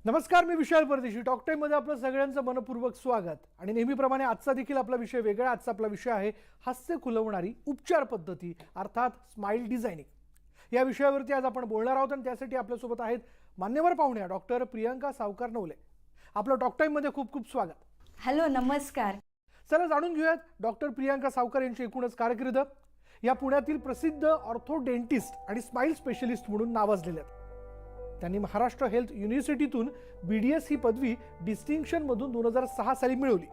नमस्कार, मी विशाल परदेशी. टॉक टाइममध्ये आपलं सगळ्यांचं मनपूर्वक स्वागत. आणि नेहमीप्रमाणे आजचा देखील आपला विषय वेगळा. आजचा आपला विषय आहे हास्य खुलवणारी उपचार पद्धती अर्थात स्माइल डिझायनिंग. या विषयावरती आज आपण बोलणार आहोत आणि त्यासाठी आपल्यासोबत आहेत मान्यवर पाहुण्या डॉक्टर प्रियंका सावकार नवले. आपलं टॉक टाइममध्ये खूप खूप स्वागत. हॅलो, नमस्कार. चला जाणून घेऊयात डॉक्टर प्रियंका सावकार यांची एकूणच कारकीर्द. या पुण्यातील प्रसिद्ध ऑर्थो डेंटिस्ट आणि स्माइल स्पेशलिस्ट म्हणून नावाजलेले आहेत. त्यांनी महाराष्ट्र हेल्थ युनिव्हर्सिटीतून BDS ही पदवी डिस्टिंक्शनमधून 2006 साली मिळवली.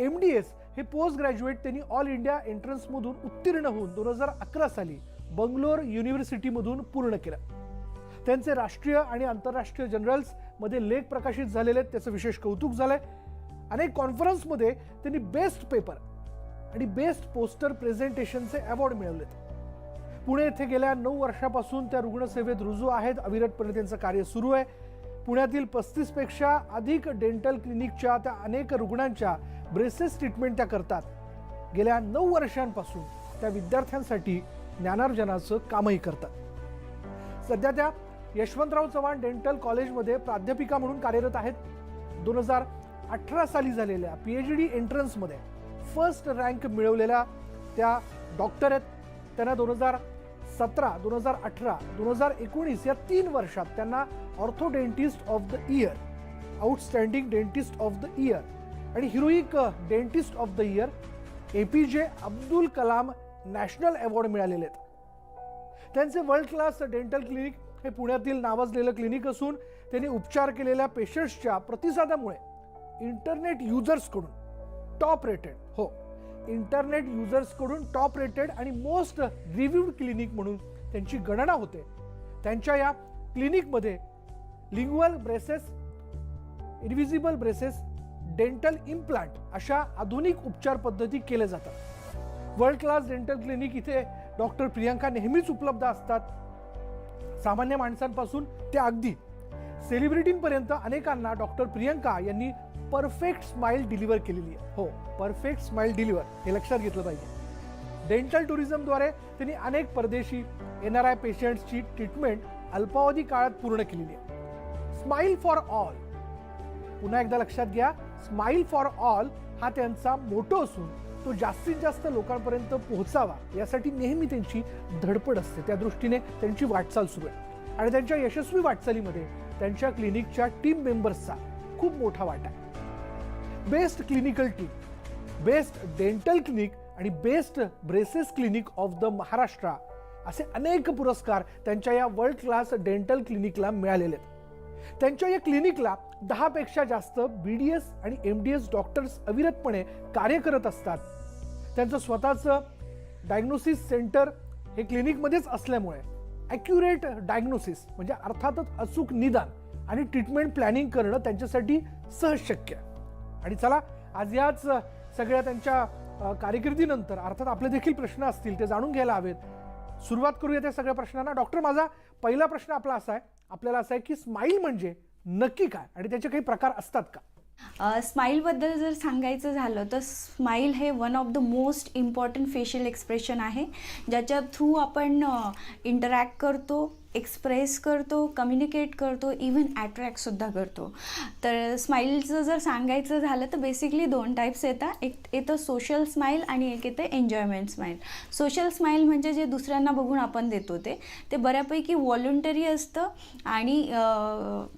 MDS हे पोस्ट ग्रॅज्युएट त्यांनी ऑल इंडिया एंट्रन्समधून उत्तीर्ण होऊन 2011 साली बंगलोर युनिव्हर्सिटीमधून पूर्ण केलं. त्यांचे राष्ट्रीय आणि आंतरराष्ट्रीय जर्नल्समध्ये लेख प्रकाशित झालेले आहेत, त्याचं विशेष कौतुक झालंय. अनेक कॉन्फरन्समध्ये त्यांनी बेस्ट पेपर आणि बेस्ट पोस्टर प्रेझेंटेशनचे अवॉर्ड मिळवलेत. पुणे येथे गेल्या 9 वर्षापासून त्या रुग्णसेवेत रुजू आहेत. अविरतपणे त्यांचं कार्य सुरू आहे. पुण्यातील 35 पेक्षा अधिक डेंटल क्लिनिकच्या त्या अनेक रुग्णांच्या ब्रेसेस ट्रीटमेंट त्या करतात. गेल्या 9 वर्षांपासून त्या विद्यार्थ्यांसाठी ज्ञानार्जनाचं कामही करतात. सध्या त्या यशवंतराव चव्हाण डेंटल कॉलेजमध्ये प्राध्यापिका म्हणून कार्यरत आहेत. 2018 साली झालेल्या PhD एंट्रन्समध्ये फर्स्ट रँक मिळवलेल्या त्या डॉक्टर आहेत. त्यांना 2017, 2018, 2019 या 3 वर्षात त्यांना orthodontist of the year, outstanding dentist of the year आणि heroic dentist of the year APJ Abdul Kalam national award मिळालेले आहेत. त्यांचे वर्ल्ड क्लास डेंटल क्लिनिक हे पुण्यातील नावाजलेलं क्लिनिक असून त्यांनी उपचार केलेल्या पेशंट्सच्या प्रतिसादामुळे इंटरनेट युजर्सकडून टॉप रेटेड आणि मोस्ट रिव्ह्यूड क्लिनिक म्हणून त्यांची गणना होते. त्यांच्या या क्लिनिकमध्ये lingual braces, invisible braces, dental implant अशा आधुनिक उपचार पद्धती केल्या जातात. वर्ल्ड क्लास डेंटल क्लिनिक इथे डॉक्टर प्रियंका नेहमीच उपलब्ध असतात. सामान्य माणसांपासून ते अगदी सेलिब्रिटींपर्यंत अनेकांना डॉक्टर प्रियंका यांनी परफेक्ट स्माइल डिलिव्हर केलेली आहे. हो, परफेक्ट स्माइल डिलिव्हर हे लक्षात घेतलं पाहिजे. डेंटल टुरिझमद्वारे त्यांनी अनेक परदेशी NRI पेशंट्सची ट्रीटमेंट अल्पावधी काळात पूर्ण केलेली आहे. स्माइल फॉर ऑल, पुन्हा एकदा लक्षात घ्या, स्माइल फॉर ऑल हा त्यांचा मोटो असून तो जास्तीत जास्त लोकांपर्यंत पोहोचावा यासाठी नेहमी त्यांची धडपड असते. त्या दृष्टीने त्यांची वाटचाल सुरू आहे आणि त्यांच्या यशस्वी वाटचालीमध्ये त्यांच्या क्लिनिकच्या टीम मेंबर्सचा खूप मोठा वाटा आहे. Best clinical team, best dental clinic आणि best braces clinic of the Maharashtra असे अनेक पुरस्कार त्यांच्या या वर्ल्ड क्लास डेंटल क्लिनिकला मिळालेले आहेत. त्यांच्या या क्लिनिकला 10 पेक्षा जास्त BDS आणि MDS डॉक्टर्स अविरतपणे कार्य करत असतात. त्यांचं स्वतःचं डायग्नोसिस सेंटर हे क्लिनिकमध्येच असल्यामुळे ॲक्युरेट डायग्नोसिस म्हणजे अर्थातच अचूक निदान आणि ट्रीटमेंट प्लॅनिंग करणं त्यांच्यासाठी सहज शक्य आहे. आणि चला आज याच सगळ्या त्यांच्या कारकिर्दीनंतर अर्थात आपले देखील प्रश्न असतील ते जाणून घ्यायला हवेत. सुरुवात करूया त्या सगळ्या प्रश्नांना. डॉक्टर, माझा पहिला प्रश्न आपला असा आहे की स्माइल म्हणजे नक्की काय आणि त्याचे काही प्रकार असतात का? स्माईलबद्दल जर सांगायचं झालं तर स्माईल हे one of the most important facial expression आहे, ज्याच्या थ्रू आपण इंटरॅक्ट करतो, एक्सप्रेस करतो, कम्युनिकेट करतो, इव्हन अट्रॅक्टसुद्धा करतो. तर स्माईलचं जर सांगायचं झालं तर बेसिकली 2 टाईप्स येतात. एक येतं सोशल स्माईल आणि एक येतं एन्जॉयमेंट स्माईल. सोशल स्माईल म्हणजे जे दुसऱ्यांना बघून आपण देतो ते बऱ्यापैकी व्हॉलंटरी असतं आणि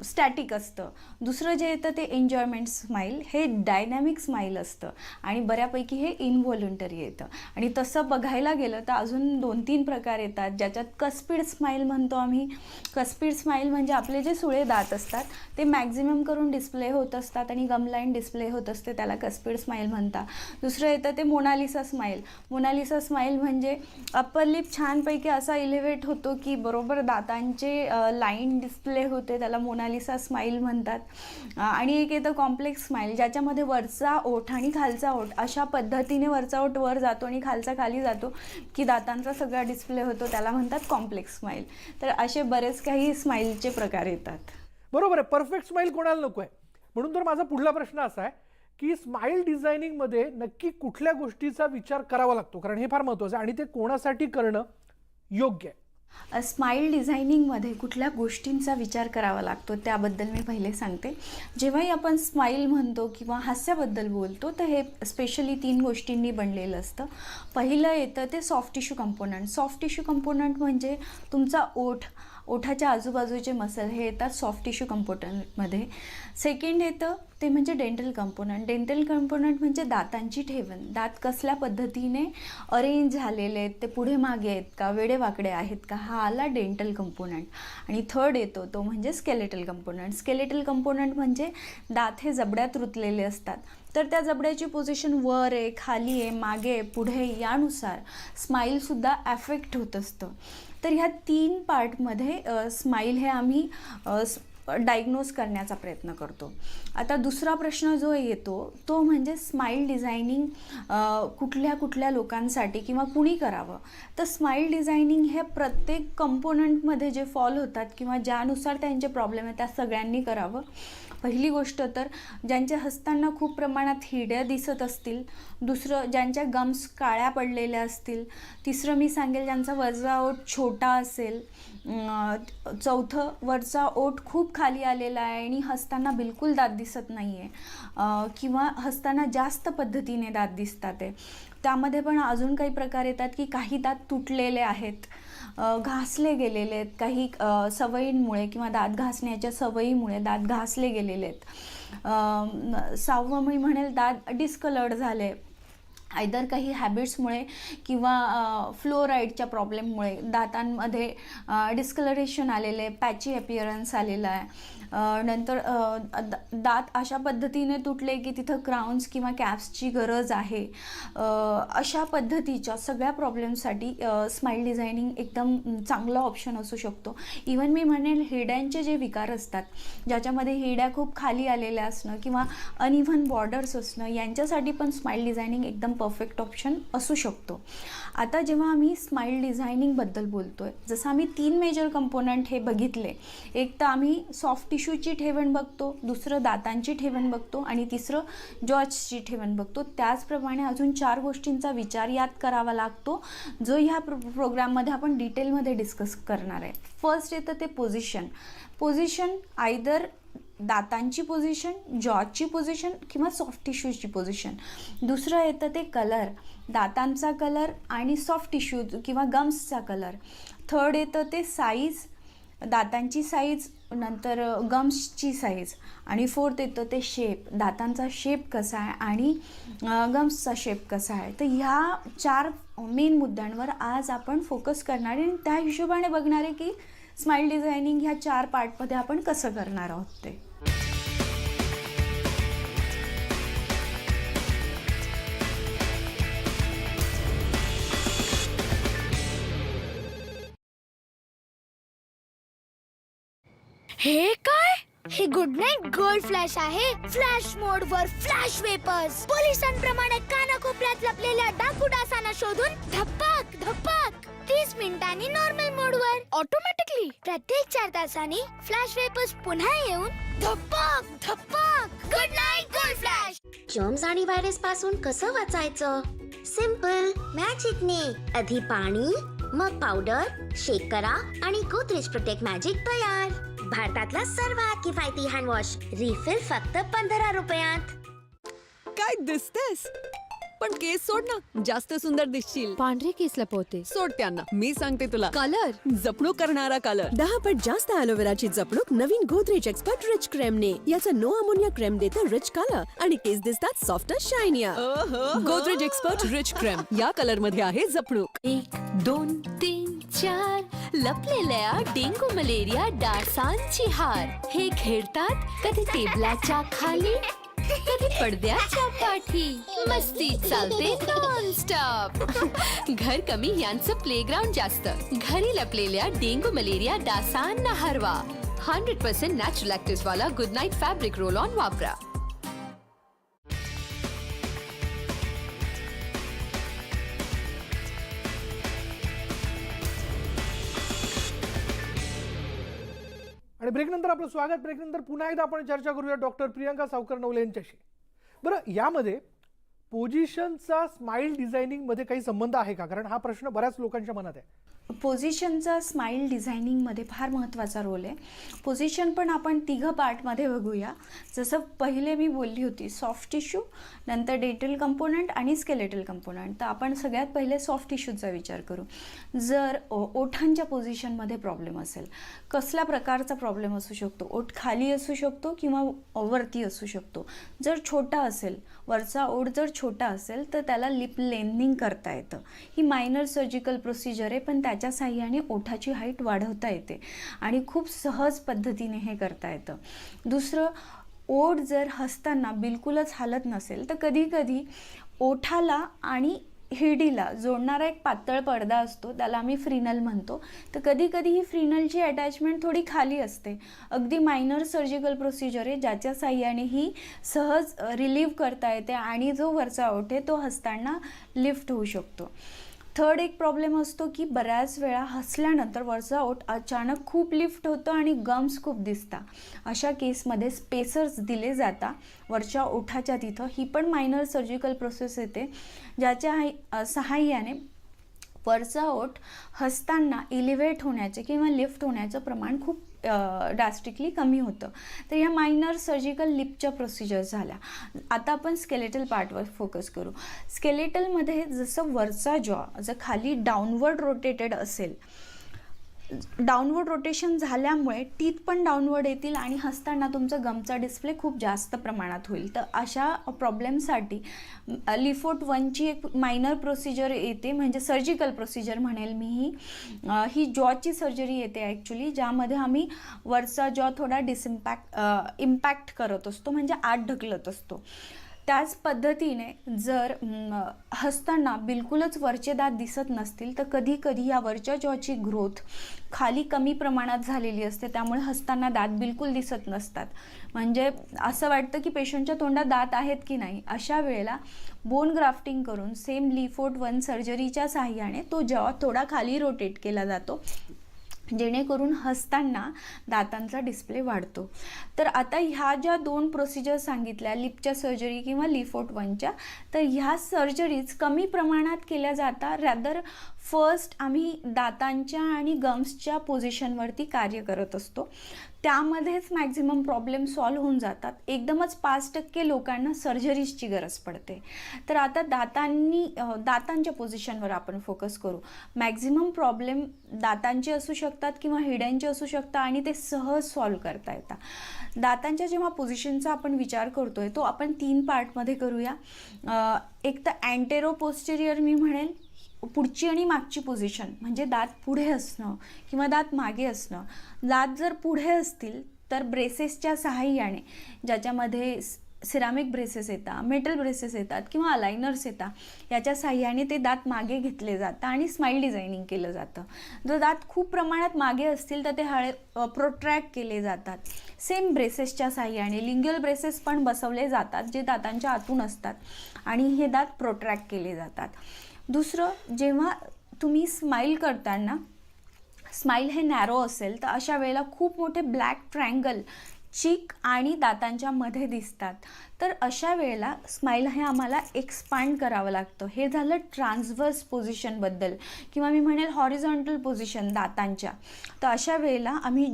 स्टॅटिक असतं. दुसरं जे येतं ते एन्जॉयमेंट स्माईल, हे डायनॅमिक स्माईल असतं आणि बऱ्यापैकी हे इनव्हॉलंटरी येतं. आणि तसं बघायला गेलं तर अजून 2-3 प्रकार येतात, ज्याच्यात कस्पिड स्माईल म्हणतो आम्ही. कस्पिड स्माईल म्हणजे आपले जे सुळे दात असतात ते मॅक्झिमम करून डिस्प्ले होत असतात आणि गमलाईन डिस्प्ले होत असते, त्याला कस्पिड स्माईल म्हणतात. दुसरं येतं ते मोनालिसा स्माईल. मोनालिसा स्माईल म्हणजे अप्पर लिप छानपैकी असा इलेव्हेट होतो की बरोबर दातांचे लाईन डिस्प्ले होते, त्याला मोनालिसा स्माईल म्हणतात. आणि एक येतं कॉम्प्लेक्स स्माईल, ज्याच्यामध्ये वरचा ओठ आणि खालचा ओठ अशा पद्धतीने वरचा ओठ वर जातो आणि खालचा खाली जातो की दातांचा सगळा डिस्प्ले होतो, त्याला म्हणतात कॉम्प्लेक्स स्माईल. तर असे बरेच काही स्माईलचे प्रकार येतात. बरोबर आहे. परफेक्ट स्माईल कोणाला नको आहे. म्हणून तर माझा पुढला प्रश्न असा आहे की स्माईल डिझायनिंगमध्ये नक्की कुठल्या गोष्टीचा विचार करावा लागतो, कारण हे फार महत्त्वाचं आहे आणि ते कोणासाठी करणं योग्य आहे. स्माईल डिझायनिंगमध्ये कुठल्या गोष्टींचा विचार करावा लागतो त्याबद्दल मी पहिले सांगते. जेव्हाही आपण स्माईल म्हणतो किंवा हास्याबद्दल बोलतो तर हे स्पेशली 3 गोष्टींनी बनलेलं असतं. पहिलं येतं ते soft tissue component. Soft tissue component म्हणजे तुमचा ओठाच्या आजूबाजूचे मसल हे येतात सॉफ्ट टिश्यू कंपोनंटमध्ये. सेकंड येतं ते म्हणजे डेंटल कंपोनंट. डेंटल कंपोनंट म्हणजे दातांची ठेवण. दात कसल्या पद्धतीने अरेंज झालेले आहेत, ते पुढे मागे आहेत का, वेडेवाकडे आहेत का, हा आला डेंटल कंपोनंट. आणि थर्ड येतो तो म्हणजे स्केलेटल कंपोनंट. स्केलेटल कंपोनंट म्हणजे दात हे जबड्यात रुतलेले असतात, तर त्या जबड्याची पोझिशन वर आहे, खाली आहे, मागे आहे, पुढे आहे, यानुसार स्माईलसुद्धा ॲफेक्ट होत असतं. तर ह्या 3 पार्टमध्ये स्माईल हे आम्ही डायग्नोज करण्याचा प्रयत्न करतो. आता दुसरा प्रश्न जो येतो तो म्हणजे स्माईल डिझायनिंग कुठल्या लोकांसाठी किंवा कुणी करावं. तर स्माईल डिझायनिंग हे प्रत्येक कंपोनंटमध्ये जे फॉल होतात किंवा ज्यानुसार त्यांचे प्रॉब्लेम आहेत त्या सगळ्यांनी करावं. पहिली गोष्ट तर ज्यांच्या हसताना खूप प्रमाणात हिरड्या दिसत असतील. दुसरं ज्यांच्या गम्स काळ्या पडलेल्या असतील. तिसरं मी सांगेल ज्यांचा वरचा ओठ छोटा असेल. चौथं वरचा ओठ खूप खाली आलेला आहे आणि हसताना बिलकुल दात दिसत नाही आहे किंवा हसताना जास्त पद्धतीने दात दिसतात आहे. त्यामध्ये पण अजून काही प्रकार येतात की काही दात तुटलेले आहेत, घासले गेलेले आहेत, काही सवयींमुळे किंवा दात घासण्याच्या सवयीमुळे दात घासले गेलेले आहेत. 6वं मी म्हणेल दात डिस्कलर्ड झाले, आयदर काही हॅबिट्समुळे किंवा फ्लोराईडच्या प्रॉब्लेममुळे दातांमध्ये डिस्कलरेशन आलेलं आहे, पॅची अपिअरन्स आलेला आहे. नंतर दात अशा पद्धतीने तुटले की तिथं क्राउन्स किंवा कॅप्सची गरज आहे. अशा पद्धतीच्या सगळ्या प्रॉब्लेमसाठी स्माईल डिझायनिंग एकदम चांगला ऑप्शन असू शकतो. इवन मी म्हणेल हिरड्यांचे जे विकार असतात, ज्याच्यामध्ये हिरड्या खूप खाली आलेल्या असणं किंवा अनइव्हन बॉर्डर्स असणं, यांच्यासाठी पण स्माईल डिझायनिंग एकदम परफेक्ट ऑप्शन असू शकतो. आता जेव्हा आम्ही स्माईल डिझायनिंगबद्दल बोलतोय, जसं आम्ही 3 मेजर कंपोनंट हे बघितले. एक तर आम्ही सॉफ्ट टिश्यूची ठेवण बघतो, दुसरं दातांची ठेवण बघतो आणि तिसरं जॉजची ठेवण बघतो. त्याचप्रमाणे अजून 4 गोष्टींचा विचार यात करावा लागतो, जो ह्या प्रोग्राममध्ये आपण डिटेलमध्ये डिस्कस करणार आहे. फर्स्ट येतं ते पोझिशन आयदर दातांची पोझिशन, जॉजची पोझिशन किंवा सॉफ्ट टिश्यूची पोझिशन. दुसरं येतं ते कलर, दातांचा कलर आणि सॉफ्ट टिश्यू किंवा गम्सचा कलर. थर्ड येतं ते साईज, दातांची साईज, नंतर गम्सची साईज. आणि फोर्थ येतं ते शेप, दातांचा शेप कसा आहे आणि गम्सचा शेप कसा आहे. तर ह्या 4 मेन मुद्द्यांवर आज आपण फोकस करणार आहे आणि त्या हिशोबाने बघणार आहे की स्माईल डिझायनिंग ह्या 4 पार्टमध्ये आपण कसं करणार आहोत ते. हे काय? हे गुड नाईट गोल्ड फ्लॅश आहे. फ्लॅश मोड वर फ्लॅश वेपर्स पोलिसांप्रमाणे कानाकोपऱ्यात लपलेल्या डाकू डासांना शोधून धप्पक धप्पक 30 मिनिटांनी नॉर्मल मोड वर ऑटोमॅटिकली प्रत्येक 4 तासांनी फ्लॅश वेपर्स पुन्हा येऊन धप्पक धप्पक. Good night gold flash. Germs आणि व्हायरस पासून कसं वाचायचं? सिंपल मॅजिकने. आधी पाणी, मग पावडर, शेक करा आणि गोदरेज प्रोटेक्ट मॅजिक तयार. भारतातला सर्वात किफायती हँड वॉश. रिफिल फक्त 15 रुपयात. काय दिसतेस? पण केस सोड ना, जास्त सुंदर दिसशील. पांढरे केस लपवते. सोड त्यांना, मी सांगते तुला. कलर जपणूक करणारा कलर. 10 पट जास्त ॲलोवेराची जपणूक नवीन गोदरेज एक्सपर्ट रिच क्रीमने. याचा नो अमोनिया क्रीम देतं रिच कलर आणि केस दिसतात soft shinier. Godrej expert rich cream या कलर मध्ये आहे जपणूक. 1 2 3 4 लपलेल्या डेंगू मलेरिया डासांची हार. हे खेळतात कधी टेबलाच्या खाली, कधी पडद्याच्या पाठी. मस्ती चालते नॉन स्टॉप. घर कमी यांचं प्लेग्राऊंड जास्त. घरी लपलेल्या डेंगू मलेरिया डासांना हरवा. 100% नॅचरल ऍक्टिव्ह वाला good night fabric roll on वापरा. आणि ब्रेकनंतर आपलं स्वागत. ब्रेकनंतर पुन्हा एकदा आपण चर्चा करूया डॉक्टर प्रियंका सावकर नवले यांच्याशी. बरं, यामध्ये पोझिशनचा स्माईल डिझायनिंगमध्ये काही संबंध आहे का? कारण हा प्रश्न बऱ्याच लोकांच्या मनात आहे. पोझिशनचा स्माईल डिझायनिंगमध्ये फार महत्त्वाचा रोल आहे. पोझिशन पण आपण तिघं पार्टमध्ये बघूया. जसं पहिले मी बोलली होती, सॉफ्ट टिश्यू, नंतर डेंटल कंपोनंट आणि स्केलेटल कंपोनंट. तर आपण सगळ्यात पहिले सॉफ्ट टिश्यूचा विचार करू. जर ओठांच्या पोझिशनमध्ये प्रॉब्लेम असेल, कसल्या प्रकारचा प्रॉब्लेम असू शकतो? ओठ खाली असू शकतो किंवा वरती असू शकतो. जर छोटा असेल, वरचा ओठ जर छोटा असेल तर त्याला लिप लेंथनिंग करता येतं. ही मायनर सर्जिकल प्रोसिजर आहे, पण त्याच्या साहाय्याने ओठाची हाईट वाढवता येते आणि खूप सहज पद्धतीने हे करता येतं. दुसरं, ओठ जर हसताना बिलकुलच हालत नसेल तर कधी कधी ओठाला आणि हिरडीला जोडणारा एक पातळ पडदा असतो, त्याला आम्ही फ्रिनल म्हणतो. तर कधी कधी ही फ्रिनलची अटॅचमेंट थोडी खाली असते. अगदी मायनर सर्जिकल प्रोसिजर आहे, ज्याच्या साहाय्याने ही सहज रिलीव्ह करता येते आणि जो वरचा ओठ आहे तो हसताना लिफ्ट होऊ शकतो. थर्ड एक प्रॉब्लेम असतो की बऱ्याच वेळा हसल्यानंतर वरचा ओठ अचानक खूप लिफ्ट होतं आणि गम्स खूप दिसतात. अशा केसमध्ये स्पेसर्स दिले जातात वरच्या ओठाच्या तिथं. ही पण मायनर सर्जिकल प्रोसेस येते, ज्याच्या सहाय्याने वरचा ओठ हसताना इलिव्हेट होण्याचे किंवा लिफ्ट होण्याचं प्रमाण खूप ड्रास्टिकली कमी होतं. तर या मायनर सर्जिकल लिपच्या प्रोसिजर झाल्या. आता आपण स्केलेटल पार्टवर फोकस करू. स्केलेटलमध्ये जसं वरचा जॉ जर खाली डाऊनवर्ड रोटेटेड असेल, डाऊनवर्ड रोटेशन झाल्यामुळे टीथ पण डाऊनवर्ड येतील आणि हसताना तुमचा गमचा डिस्प्ले खूप जास्त प्रमाणात होईल. तर अशा प्रॉब्लेमसाठी लिफोट 1ची एक मायनर प्रोसिजर येते, म्हणजे सर्जिकल प्रोसिजर म्हणेल मी. ही जॉची सर्जरी येते ॲक्च्युली, ज्यामध्ये आम्ही वरचा जॉ थोडा इम्पॅक्ट करत असतो, म्हणजे आत ढकलत असतो. त्याच पद्धतीने जर हसताना बिलकुलच वरचे दात दिसत नसतील तर कधी कधी या वरच्या जॉची ग्रोथ खाली कमी प्रमाणात झालेली असते, त्यामुळे हसताना दात बिलकुल दिसत नसतात. म्हणजे असं वाटतं की पेशंटच्या तोंडात दात आहेत की नाही. अशा वेळेला बोन ग्राफ्टिंग करून सेम लिफोट 1 सर्जरीच्या साहाय्याने तो जॉ थोडा खाली रोटेट केला जातो, जेणेकरून हसताना दातांचा डिस्प्ले वाढतो. तर आता ह्या ज्या 2 प्रोसिजर सांगितल्या, लिपच्या सर्जरी किंवा लिफोट 1च्या, तर ह्या सर्जरीज कमी प्रमाणात केल्या जातात. रॅदर फर्स्ट आम्ही दातांच्या आणि गम्सच्या पोझिशनवरती कार्य करत असतो. त्यामध्येच मॅक्झिमम प्रॉब्लेम सॉल्व्ह होऊन जातात. एकदमच 5% लोकांना सर्जरीजची गरज पडते. तर आता दातांच्या पोझिशनवर आपण फोकस करू. मॅक्झिमम प्रॉब्लेम दातांचे असू शकतात किंवा हिड्यांचे असू शकतात आणि ते सहज सॉल्व्ह करता येतात. दातांच्या जेव्हा पोझिशनचा आपण विचार करतोय तो आपण 3 पार्टमध्ये करूया. एक तर अँटेरो पोस्टेरियर मी म्हणेल, पुढची आणि मागची पोझिशन, म्हणजे दात पुढे असणं किंवा दात मागे असणं. दात जर पुढे असतील तर ब्रेसेसच्या सहाय्याने, ज्याच्यामध्ये सिरामिक ब्रेसेस येतात, मेटल ब्रेसेस येतात किंवा अलायनर्स येतात, याच्या सहाय्याने ते दात मागे घेतले जातात आणि स्माईल डिझायनिंग केलं जातं. जर दात खूप प्रमाणात मागे असतील तर ते प्रोट्रॅक्ट केले जातात. सेम ब्रेसेसच्या सहाय्याने लिंग्युअल ब्रेसेस पण बसवले जातात, जे दातांच्या आतून असतात आणि हे दात प्रोट्रॅक्ट केले जातात. दुसरं, जेव्हा तुम्ही स्माईल करताना स्माईल हे नॅरो असेल तर अशा वेळेला खूप मोठे ब्लॅक ट्रायंगल चीक आणि दातांच्या मध्ये दिसतात. तर अशा वेळेला स्माईल हे आम्हाला एक्सपांड करावं लागतं. हे झालं ट्रान्सव्हर्स पोझिशनबद्दल किंवा मी म्हणेल हॉरिझॉन्टल पोझिशन दातांच्या. तर अशा वेळेला आम्ही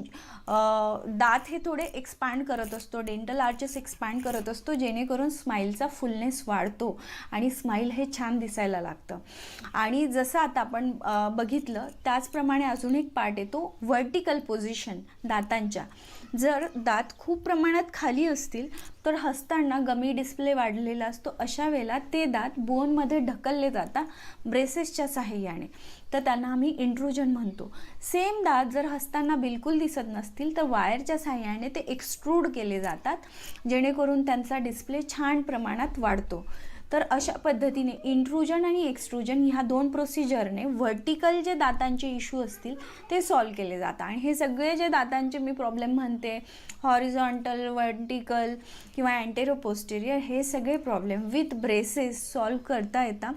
दात हे थोडे एक्सपांड करत असतो, डेंटल आर्चेस एक्सपांड करत असतो, जेणेकरून स्माईलचा फुलनेस वाढतो आणि स्माईल हे छान दिसायला लागतं. आणि जसं आता आपण बघितलं त्याचप्रमाणे अजून एक पार्ट येतो, व्हर्टिकल पोझिशन दातांच्या. जर दात खूप प्रमाणात खाली असतील तर हसताना गमी डिस्प्ले वाढलेला असतो. अशा वेळेला ते दात बोनमध्ये ढकलले जातात ब्रेसेसच्या सहाय्याने, तर त्यांना आम्ही इंट्रुजन म्हणतो. सेम दात जर हसताना बिलकुल दिसत नसतील तर वायरच्या सहाय्याने ते एक्सट्रूड केले जातात, जेणेकरून त्यांचा डिस्प्ले छान प्रमाणात वाढतो. तर अशा पद्धतीने इंट्रुजन आणि एक्सट्रुजन ह्या 2 प्रोसिजरने व्हर्टिकल जे दातांचे इश्यू असतील ते सॉल्व्ह केले जातात. आणि हे सगळे जे दातांचे मी प्रॉब्लेम म्हणते, हॉरिझॉन्टल, व्हर्टिकल किंवा अँटेरो पोस्टेरियर, हे सगळे प्रॉब्लेम विथ ब्रेसेस सॉल्व्ह करता येतात.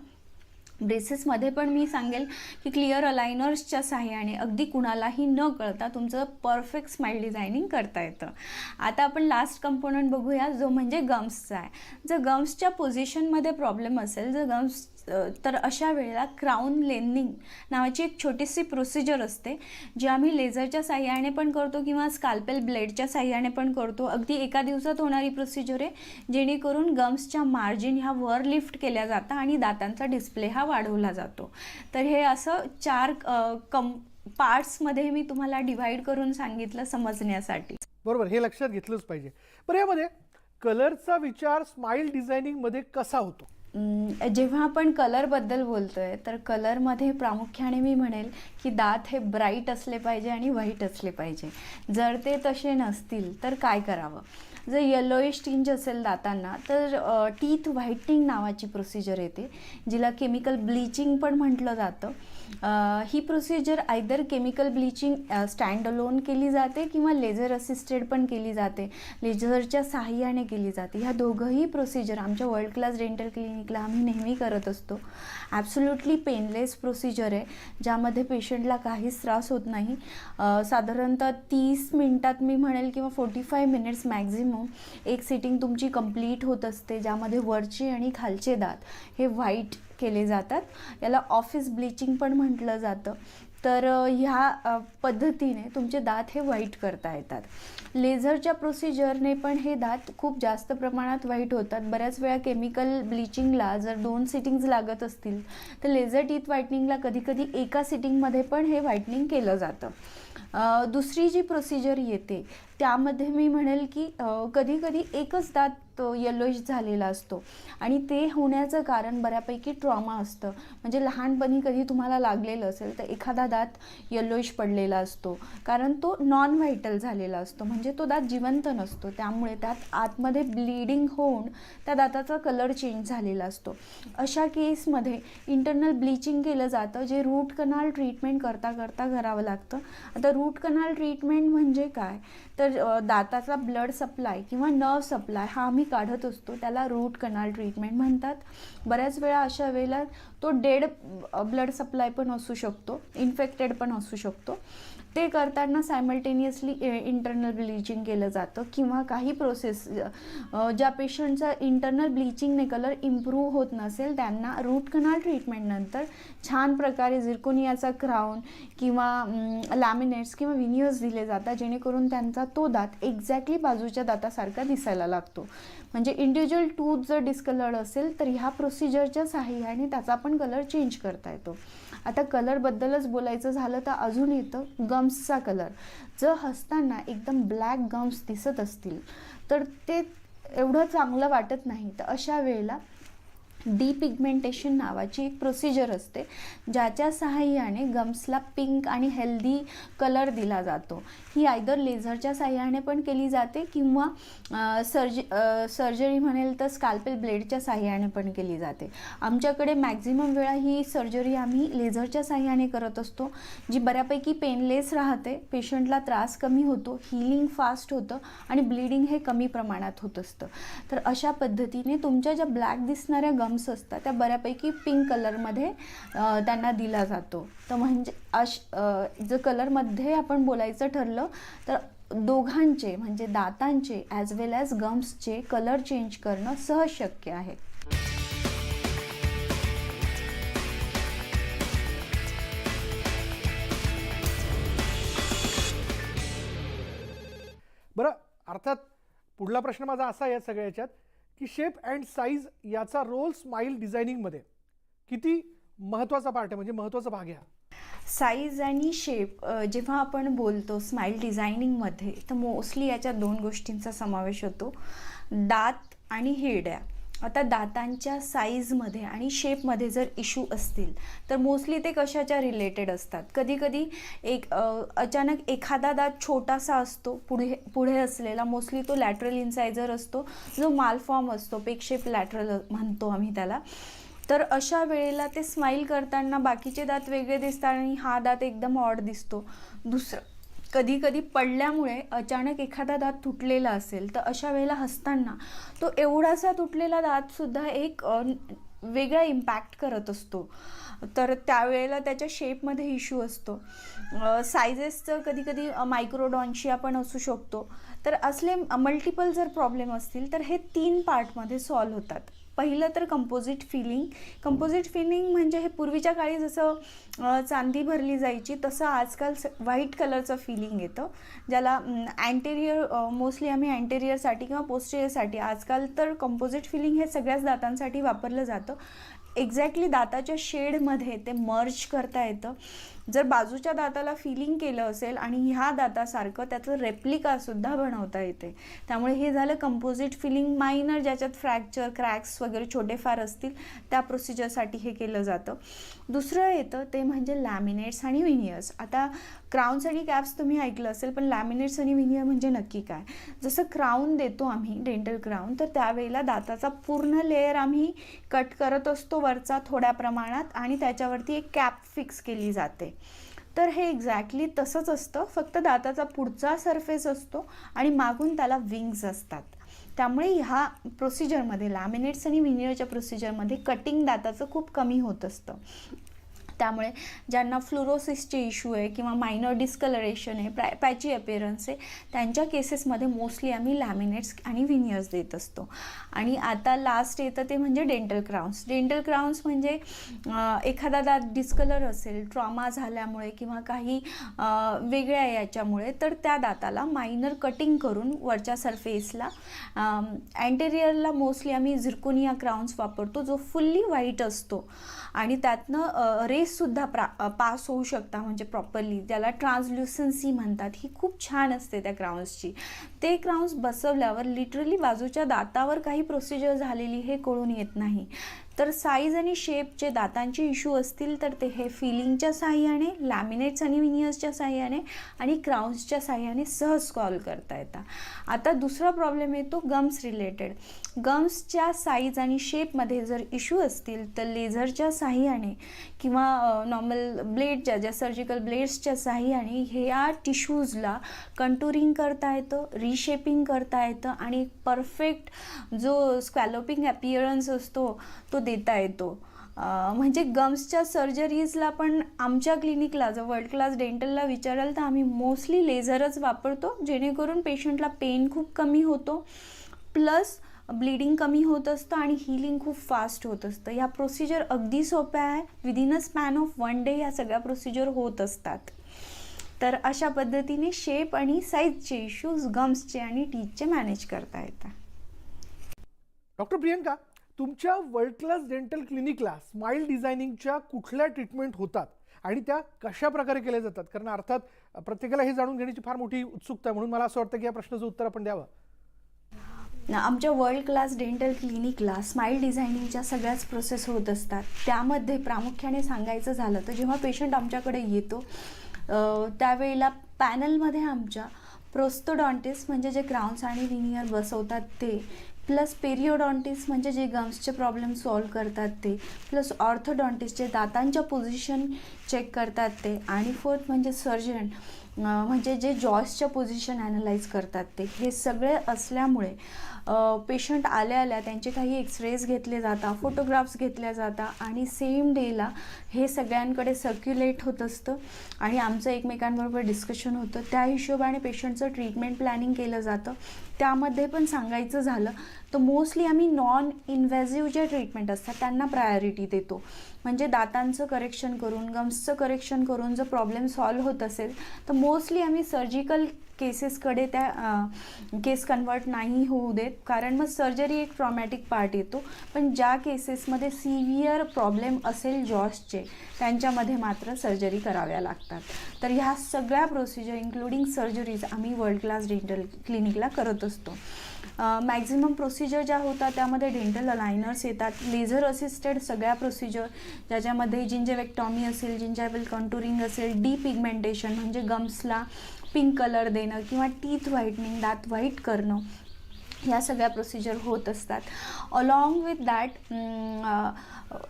ब्रेसेसमध्ये पण मी सांगेल की क्लिअर अलायनर्सच्या सहाय्याने अगदी कुणालाही न कळता तुमचं परफेक्ट स्माईल डिझायनिंग करता येतं. आता आपण लास्ट कंपोनंट बघूया, जो म्हणजे गम्सचा आहे. जर गम्सच्या पोझिशनमध्ये प्रॉब्लेम असेल, जर गम्स तर अशा वेळेला क्राऊन लेनिंग नावाची एक छोटीशी प्रोसिजर असते, जी आम्ही लेझरच्या साह्याने पण करतो किंवा स्काल्पेल ब्लेडच्या साह्याने पण करतो. अगदी एका दिवसात होणारी प्रोसिजर आहे, जेणेकरून गम्सच्या मार्जिन ह्या वर लिफ्ट केल्या जातात आणि दातांचा डिस्प्ले हा वाढवला जातो. तर हे असं 4 पार्ट्समध्ये मी तुम्हाला डिवाइड करून सांगितलं समजण्यासाठी. बरोबर, हे लक्षात घेतलंच पाहिजे. बरं, यामध्ये कलरचा विचार स्माइल डिझायनिंगमध्ये कसा होतो? जेव्हा आपण कलरबद्दल बोलतोय तर कलरमध्ये प्रामुख्याने मी म्हणेल की दात हे ब्राईट असले पाहिजे आणि व्हाईट असले पाहिजे. जर ते तसे नसतील तर काय करावं? जर येलोइश टिंज असेल दातांना तर टीथ व्हाईटनिंग नावाची प्रोसिजर येते, जिला केमिकल ब्लिचिंग पण म्हटलं जातं. ही procedure either chemical bleaching stand alone केली जाते किंवा लेझर असिस्टेड पण केली जाते, लेझरच्या साहाय्याने केली जाते. ह्या दोघंही प्रोसिजर आमच्या वर्ल्ड क्लास डेंटल क्लिनिकला आम्ही नेहमी करत असतो. ॲब्सोल्युटली पेनलेस प्रोसिजर आहे, ज्यामध्ये पेशंटला काहीच त्रास होत नाही. साधारणतः 30 मिनटात मी म्हणेल किंवा 45 मिनिट्स मॅक्झिमम एक सिटिंग तुमची कंप्लीट होत असते, ज्यामध्ये वरचे आणि खालचे दात हे व्हाईट केले जातात. याला ऑफिस ब्लिचिंग पण म्हटलं जातं. तर ह्या पद्धतीने तुमचे दात हे व्हाईट करता येतात. लेझरच्या प्रोसिजरने पण हे दात खूप जास्त प्रमाणात व्हाईट होतात. बऱ्याच वेळा केमिकल ब्लिचिंगला जर 2 सिटिंग्ज लागत असतील तर लेझर टीथ व्हाईटनिंगला कधीकधी एका सिटिंगमध्ये पण हे व्हाईटनिंग केलं जातं. दुसरी जी प्रोसिजर येते त्यामध्ये मी म्हणेल की कधीकधी एकच दात येलोइश झालेला असतो आणि ते होण्याचं कारण बऱ्यापैकी ट्रॉमा असतं. म्हणजे लहानपणी कधी तुम्हाला लागलेलं असेल तर एखादा दात येलोइश पडलेला असतो, कारण तो नॉन व्हायटल झालेला असतो, म्हणजे तो दात जिवंत नसतो. त्यामुळे त्यात आतमध्ये ब्लिडिंग होऊन त्या दाताचा कलर चेंज झालेला असतो. अशा केसमध्ये इंटरनल ब्लिचिंग केलं जातं, जे रूट कनाल ट्रीटमेंट करता करता करावं लागतं. आता रूट कनाल ट्रीटमेंट म्हणजे काय? तर दाताचा ब्लड सप्लाय किंवा नर्व सप्लाय हा आम्ही काढत असतो, त्याला रूट कनाल ट्रीटमेंट म्हणतात. बऱ्याच वेळा अशा वेळेला तो डेड ब्लड सप्लाय पण असू शकतो, इन्फेक्टेड पण असू शकतो. ते करताना सायमल्टेनियसली इंटरनल ब्लिचिंग केलं जातं किंवा काही प्रोसेस ज्या पेशंटचा इंटरनल ब्लिचिंगने कलर इम्प्रूव्ह होत नसेल त्यांना रूट कनाल ट्रीटमेंटनंतर छान प्रकारे झिरकोनियाचा क्राऊन किंवा लॅमिनेट्स किंवा विनियर्स दिले जातात, जेणेकरून त्यांचा तो दात एक्झॅक्टली बाजूच्या दातासारखा दिसायला लागतो. म्हणजे इंडिव्हिज्युअल टूथ जर डिस्कलर्ड असेल तर ह्या प्रोसिजरच्या साहाय्याने त्याचा पण कलर चेंज करता येतो. आता कलरबद्दलच बोलायचं झालं तर अजून येतं गम्सचा कलर. जर हसताना एकदम ब्लॅक गम्स दिसत असतील तर ते एवढं चांगलं वाटत नाही. तर अशा वेळेला डिपिगमेंटेशन नावाची एक प्रोसिजर असते, ज्याच्या सहाय्याने गम्सला पिंक आणि हेल्दी कलर दिला जातो. ही आयदर लेझरच्या सहाय्याने पण केली जाते किंवा सर्जरी म्हणेल तर स्काल्पेल ब्लेडच्या सहाय्याने पण केली जाते. आमच्याकडे मॅक्झिमम वेळा ही सर्जरी आम्ही लेझरच्या सहाय्याने करत असतो, जी बऱ्यापैकी पेनलेस राहते, पेशंटला त्रास कमी होतो, हिलिंग फास्ट होतं आणि ब्लिडिंग हे कमी प्रमाणात होत असतं. तर अशा पद्धतीने तुमच्या ज्या ब्लॅक दिसणाऱ्या गम्स असतात त्या बऱ्यापैकी पिंक कलरमध्ये त्यांना दिला जातो. तर म्हणजे जर कलरमध्ये आपण बोलायचं ठरलं तर दोघांचे म्हणजे दातांचे ॲज वेल ॲज गम्सचे कलर चेंज करणं सहज शक्य आहे. बरं, अर्थात पुढला प्रश्न माझा असा आहे या सगळ्या याच्यात की शेप अँड साईज याचा रोल स्माइल डिझायनिंगमध्ये किती महत्त्वाचा पार्ट आहे, म्हणजे महत्त्वाचा भाग आहे? साईज आणि शेप जेव्हा आपण बोलतो स्माइल डिझायनिंगमध्ये तर मोस्टली याच्या 2 गोष्टींचा समावेश होतो, दात आणि हिरड्या. आता दातांच्या साईजमध्ये आणि शेपमध्ये जर इश्यू असतील तर मोस्टली ते कशाच्या रिलेटेड असतात? कधीकधी अचानक एखादा दात छोटासा असतो पुढे असलेला, मोस्टली तो लॅटरल इन्सायझर असतो, जो मालफॉर्म असतो, पेक शेप लॅटरल म्हणतो आम्ही त्याला. तर अशा वेळेला ते स्माईल करताना बाकीचे दात वेगळे दिसतात आणि हा दात एकदम ऑड दिसतो. दुसरं, कधीकधी पडल्यामुळे अचानक एखादा दात तुटलेला असेल तर अशा वेळेला हसताना तो एवढासा तुटलेला दातसुद्धा एक वेगळा इम्पॅक्ट करत असतो. तर त्यावेळेला त्याच्या शेपमध्ये इश्यू असतो. सायझेसचं कधीकधी मायक्रोडॉन्शिया पण असू शकतो. तर असले मल्टिपल जर प्रॉब्लेम असतील तर हे 3 पार्टमध्ये सॉल्व्ह होतात. पहिलं तर कंपोजिट फिलिंग म्हणजे हे पूर्वीच्या काळी जसं चांदी भरली जायची तसं आजकाल व्हाईट कलरचं फिलिंग येतं, ज्याला अँटेरियर मोस्टली आम्ही अँटेरियरसाठी किंवा पोस्टेरियरसाठी, आजकाल तर कंपोजिट फिलिंग हे सगळ्याच दातांसाठी वापरलं जातं. एक्झॅक्टली दाताच्या शेडमध्ये ते मर्ज करता येतं. जर बाजूच्या दाताला फिलिंग केलं असेल आणि ह्या दातासारखं त्याचं रेप्लिकासुद्धा बनवता येते. त्यामुळे हे झालं कंपोजिट फिलिंग. मायनर ज्याच्यात फ्रॅक्चर, क्रॅक्स वगैरे छोटेफार असतील त्या प्रोसिजरसाठी हे केलं जातं. दुसरं येतं ते म्हणजे लॅमिनेट्स आणि विनियर्स. आता क्राउन्स आणि कॅप्स तुम्ही ऐकलं असेल, पण लॅमिनेट्स आणि विनियर म्हणजे नक्की काय? जसं क्राऊन देतो आम्ही, डेंटल क्राऊन, तर त्यावेळेला दाताचा पूर्ण लेयर आम्ही कट करत असतो वरचा थोड्या प्रमाणात आणि त्याच्यावरती एक कॅप फिक्स केली जाते. तर हे एक्झॅक्टली तसंच असतं, फक्त दाताचा पुढचा सरफेस असतो आणि मागून त्याला विंग्स असतात. त्यामुळे ह्या प्रोसिजरमध्ये, लॅमिनेट्स आणि विनियरच्या प्रोसिजरमध्ये कटिंग दाताचं खूप कमी होत असतं. त्यामुळे ज्यांना फ्लोरोसिसचे इश्यू आहे किंवा मायनर डिस्कलरेशन आहे, पॅची अपिअरन्स आहे, त्यांच्या केसेसमध्ये मोस्टली आम्ही लॅमिनेट्स आणि विनियर्स देत असतो. आणि आता लास्ट येतं ते म्हणजे डेंटल क्राउन्स म्हणजे एखादा दात डिस्कलर असेल ट्रॉमा झाल्यामुळे किंवा काही वेगळ्या याच्यामुळे, तर त्या दाताला मायनर कटिंग करून वरच्या सरफेसला, अँटेरियरला मोस्टली आम्ही झिरकोनिया क्राउन्स वापरतो, जो फुल्ली व्हाईट असतो आणि त्यातनं रेससुद्धा पास होऊ शकता म्हणजे प्रॉपरली, ज्याला ट्रान्सल्युसन्सी म्हणतात. ही खूप छान असते त्या क्राउन्सची. ते क्राउन्स बसवल्यावर लिटरली बाजूच्या दातावर काही प्रोसिजर झालेली हे कळून येत नाही. तर साईज आणि शेपचे दातांचे इश्यू असतील तर ते हे फिलिंगच्या साहाय्याने, लॅमिनेट्स आणि विनियर्सच्या साहाय्याने आणि क्राउन्सच्या साहाय्याने सहज सॉल्व करता येतात. आता दुसरा प्रॉब्लेम येतो गम्स रिलेटेड. गम्सच्या साईज आणि शेपमध्ये जर इश्यू असतील तर लेझरच्या साहाय्याने किंवा नॉर्मल ब्लेडच्या, ज्या सर्जिकल ब्लेड्सच्या साहाय्याने ह्या टिश्यूजला कंटुरिंग करता येतं, रिशेपिंग करता येतं आणि परफेक्ट जो स्क्वॅलोपिंग अपिअरन्स असतो तो देता येतो. म्हणजे गम्सच्या सर्जरीजला पण आमच्या क्लिनिकला, जर वर्ल्ड क्लास डेंटलला विचाराल तर आम्ही मोस्टली लेझरच वापरतो, जेणेकरून पेशंटला पेन खूप कमी होतो, प्लस ब्लिडिंग कमी होत असतं आणि हिलिंग खूप फास्ट होत असतं. ह्या प्रोसिजर अगदी सोप्या आहे. Within a span of 1 day ह्या सगळ्या प्रोसिजर होत असतात. तर अशा पद्धतीने शेप आणि साईजचे इश्यूज गम्सचे आणि टीथचे मॅनेज करता येतात. डॉक्टर प्रियंका, तुमच्या वर्ल्ड क्लास डेंटल क्लिनिकला स्माईल डिझायनिंगच्या कुठल्या ट्रीटमेंट होतात आणि त्या कशा प्रकारे केल्या जातात? कारण अर्थात प्रत्येकाला हे जाणून घेण्याची फार मोठी उत्सुकता आहे, म्हणून मला असं वाटतं की या प्रश्नाचं उत्तर आपण द्यावं. आमच्या वर्ल्ड क्लास डेंटल क्लिनिकला स्माईल डिझायनिंगच्या सगळ्याच प्रोसेस होत असतात. त्यामध्ये प्रामुख्याने सांगायचं झालं तर जेव्हा पेशंट आमच्याकडे येतो त्यावेळेला पॅनलमध्ये आमच्या प्रोस्थोडॉन्टिस्ट म्हणजे जे क्राउन्स आणि विनियर बसवतात ते, प्लस पेरिओडॉन्टिस्ट म्हणजे जे गम्सचे प्रॉब्लेम सॉल्व करतात ते, प्लस ऑर्थोडॉन्टिस्ट जे दातांच्या पोझिशन चेक करतात ते, आणि फोर्थ म्हणजे सर्जन म्हणजे जे जॉसच्या पोझिशन ॲनालाइज करतात ते. हे सगळे असल्यामुळे पेशंट आल्या त्यांचे काही एक्सरेज घेतले जातात, फोटोग्राफ्स घेतल्या जातात आणि सेम डेला हे सगळ्यांकडे सर्क्युलेट होत असतं आणि आमचं एकमेकांबरोबर डिस्कशन होतं. त्या हिशोबाने पेशंटचं ट्रीटमेंट प्लॅनिंग केलं जातं. त्यामध्ये पण सांगायचं झालं तर मोस्टली आम्ही नॉन इन्व्हेजिव्ह जे ट्रीटमेंट असतात त्यांना प्रायोरिटी देतो. म्हणजे दातांचं करेक्शन करून, गम्सचं करेक्शन करून जर प्रॉब्लेम सॉल्व्ह होत असेल तर मोस्टली आम्ही सर्जिकल केसेसकडे त्या केस कन्वर्ट नाही होऊ देत, कारण मग सर्जरी एक ट्रॉमॅटिक पार्ट येतो. पण ज्या केसेसमध्ये सिव्हिअर प्रॉब्लेम असेल जॉसचे, त्यांच्यामध्ये मात्र सर्जरी कराव्या लागतात. तर ह्या सगळ्या प्रोसिजर इन्क्लुडिंग सर्जरीज आम्ही वर्ल्ड क्लास डेंटल क्लिनिकला करत असतो. मॅक्झिमम प्रोसिजर ज्या होतात त्यामध्ये डेंटल अलायनर्स येतात, लेझर असिस्टेड सगळ्या प्रोसिजर ज्याच्यामध्ये जिंजेवेक्टॉमी असेल, जिंजायबल कंटुरिंग असेल, डीपिगमेंटेशन म्हणजे गम्सला पिंक कलर देणं किंवा टीथ व्हाईटनिंग, दात व्हाईट करणं, ह्या सगळ्या प्रोसिजर होत असतात. अलॉंग विथ दॅट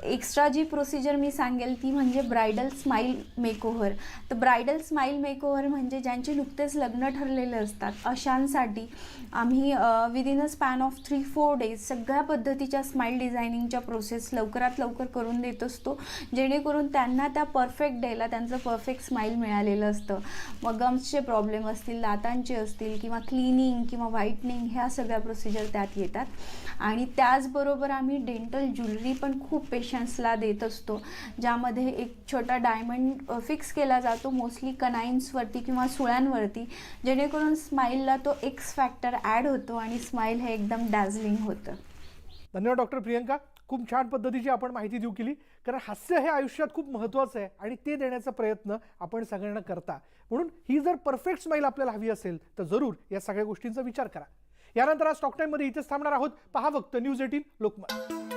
एक्स्ट्रा जी प्रोसिजर मी सांगेल ती म्हणजे ब्रायडल स्माईल मेकओव्हर. तर ब्रायडल स्माईल मेकओव्हर म्हणजे ज्यांचे नुकतेच लग्न ठरलेले असतात अशांसाठी आम्ही within a span of 3-4 days सगळ्या पद्धतीच्या स्माईल डिझायनिंगच्या प्रोसेस लवकरात लवकर करून देत असतो, जेणेकरून त्यांना त्या परफेक्ट डेला त्यांचं परफेक्ट स्माईल मिळालेलं असतं. मग गम्सचे प्रॉब्लेम असतील, दातांचे असतील किंवा क्लिनिंग किंवा व्हाईटनिंग, ह्या सगळ्या प्रोसिजर त्यात येतात. आणि त्याचबरोबर आम्ही डेंटल ज्वेलरी पण खूप पेशंट्सला देत असतो, ज्यामध्ये एक छोटा डायमंड फिक्स केला जातो मोस्टली कनाईन्सवरती किंवा सुळ्यांवरती, जेणेकरून स्माईलला तो एक्स फॅक्टर ॲड होतो आणि स्माईल हे एकदम डॅझलिंग होतं. धन्यवाद डॉक्टर प्रियंका. खूप छान पद्धतीची आपण माहिती देऊ केली, कारण हास्य हे आयुष्यात खूप महत्त्वाचं आहे आणि ते देण्याचा प्रयत्न आपण सगळ्यांना करता. म्हणून ही जर परफेक्ट स्माईल आपल्याला हवी असेल तर जरूर या सगळ्या गोष्टींचा विचार करा. यानंतर आज टॉक टाईममध्ये इथेच थांबणार आहोत. पहा फक्त न्यूज 18 लोकमत.